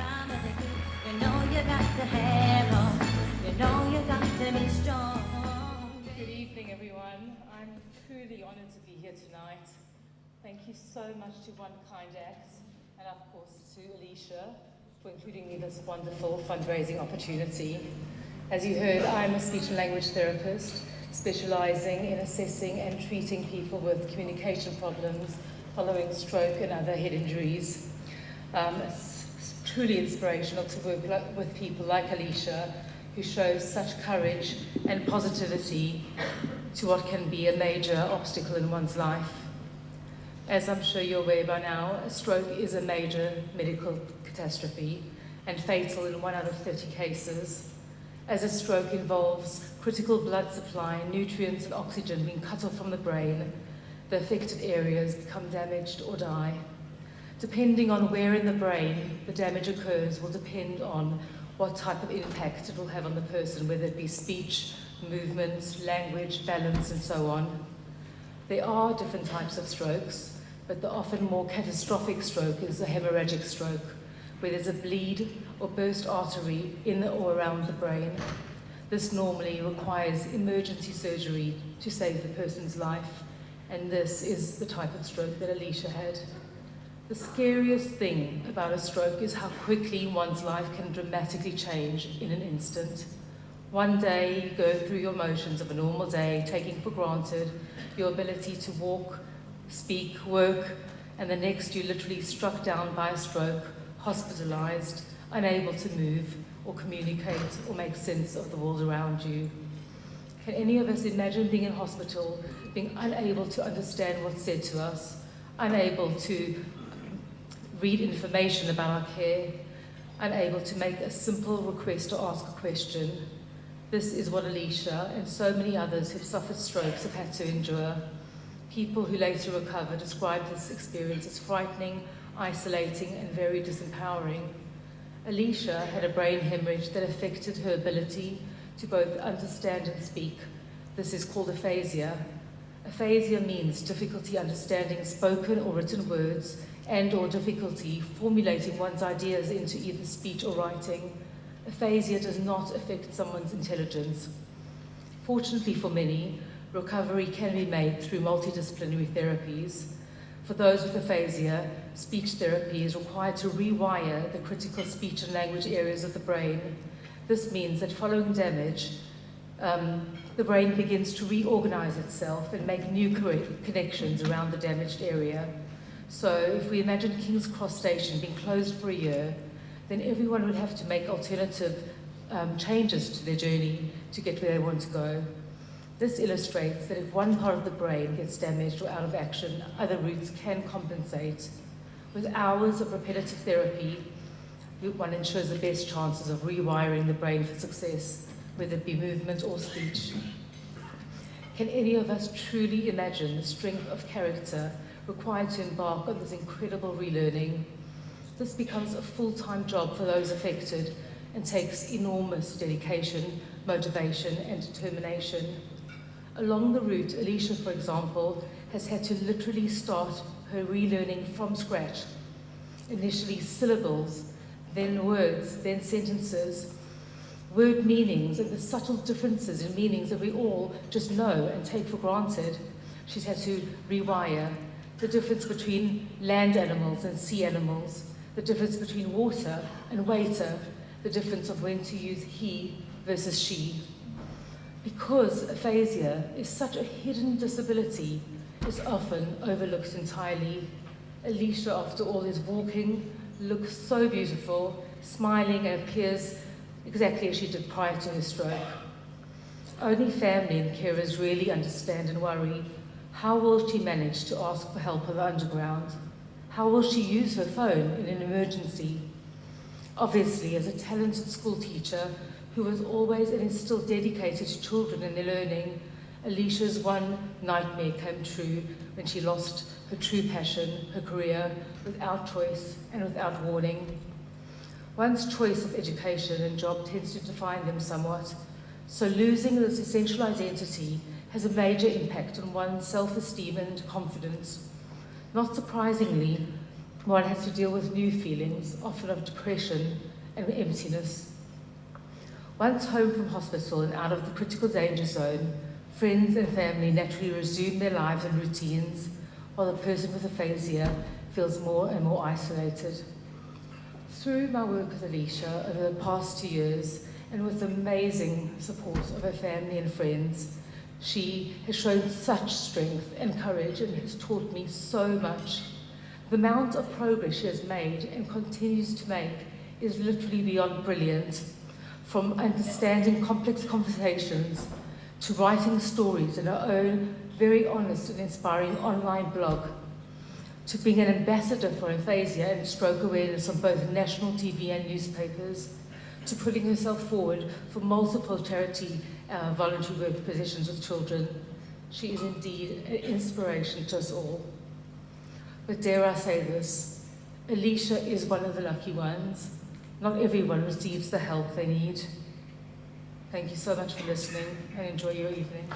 time of the heat. You know you got to have on. You know you got to be strong. Good evening, everyone. I'm truly honored to be here tonight. Thank you so much to One Kind Act, and of course to Alicia for including me in this wonderful fundraising opportunity. As you heard, I'm a speech and language therapist specializing in assessing and treating people with communication problems following stroke and other head injuries. It's truly inspirational to work with people like Alicia, who shows such courage and positivity to what can be a major obstacle in one's life. As I'm sure you're aware by now, a stroke is a major medical catastrophe and fatal in 1 out of 30 cases. As a stroke involves critical blood supply, nutrients and oxygen being cut off from the brain, the affected areas become damaged or die. Depending on where in the brain the damage occurs will depend on what type of impact it will have on the person, whether it be speech, movement, language, balance, and so on. There are different types of strokes, but the often more catastrophic stroke is a hemorrhagic stroke, where there's a bleed or burst artery in or around the brain. This normally requires emergency surgery to save the person's life, and this is the type of stroke that Alicia had. The scariest thing about a stroke is how quickly one's life can dramatically change in an instant. One day you go through your motions of a normal day, taking for granted your ability to walk, speak, work, and the next you're literally struck down by a stroke, hospitalized, unable to move or communicate or make sense of the world around you. Can any of us imagine being in hospital, being unable to understand what's said to us, unable to read information about our care, unable to make a simple request or ask a question? This is what Alicia and so many others who've suffered strokes have had to endure. People who later recover describe this experience as frightening, isolating, and very disempowering. Alicia had a brain hemorrhage that affected her ability to both understand and speak. This is called aphasia. Aphasia means difficulty understanding spoken or written words and or difficulty formulating one's ideas into either speech or writing. Aphasia does not affect someone's intelligence. Fortunately for many, recovery can be made through multidisciplinary therapies. For those with aphasia, speech therapy is required to rewire the critical speech and language areas of the brain. This means that following damage, the brain begins to reorganize itself and make new connections around the damaged area. So if we imagine King's Cross Station being closed for a year, then everyone would have to make alternative changes to their journey to get where they want to go. This illustrates that if one part of the brain gets damaged or out of action, other routes can compensate. With hours of repetitive therapy, one ensures the best chances of rewiring the brain for success, whether it be movement or speech. Can any of us truly imagine the strength of character required to embark on this incredible relearning? This becomes a full-time job for those affected and takes enormous dedication, motivation, and determination. Along the route, Alicia, for example, has had to literally start her relearning from scratch. Initially syllables, then words, then sentences, word meanings, and the subtle differences in meanings that we all just know and take for granted. She's had to rewire the difference between land animals and sea animals, the difference between water and waiter, the difference of when to use he versus she. Because aphasia is such a hidden disability, it's often overlooked entirely. Alicia, after all, is walking, looks so beautiful, smiling, and appears exactly as she did prior to her stroke. Only family and carers really understand and worry. How will she manage to ask for help on the underground? How will she use her phone in an emergency? Obviously, as a talented school teacher who was always and is still dedicated to children and their learning, Alicia's one nightmare came true when she lost her true passion, her career, without choice and without warning. One's choice of education and job tends to define them somewhat, so losing this essential identity has a major impact on one's self-esteem and confidence. Not surprisingly, one has to deal with new feelings, often of depression and emptiness. Once home from hospital and out of the critical danger zone, friends and family naturally resume their lives and routines, while the person with aphasia feels more and more isolated. Through my work with Alicia over the past 2 years, and with the amazing support of her family and friends, she has shown such strength and courage and has taught me so much. The amount of progress she has made and continues to make is literally beyond brilliant. From understanding complex conversations to writing stories in her own very honest and inspiring online blog, to being an ambassador for aphasia and stroke awareness on both national TV and newspapers, to putting herself forward for multiple charity voluntary work positions with children. She is indeed an inspiration to us all. But dare I say this, Alicia is one of the lucky ones. Not everyone receives the help they need. Thank you so much for listening and enjoy your evening.